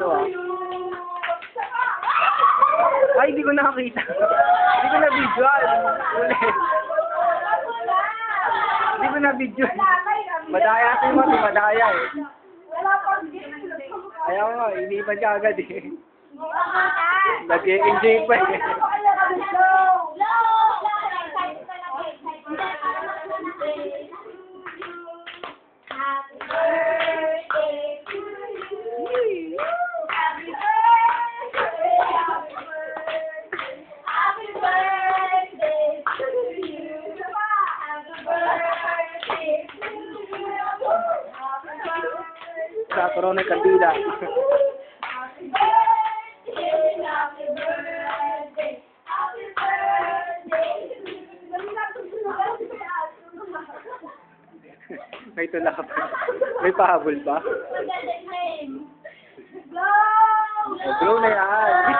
to ah. Ay, hindi ko nakakita. Hindi ko na-visual. Ulit. Hindi ko na-visual. Madaya ito mo, madaya eh. Ayaw nga, inipan ka agad eh. Nag-enjoy pa eh. Sa corona kandila. May tulak pa. May pahabol pa. Go na yan.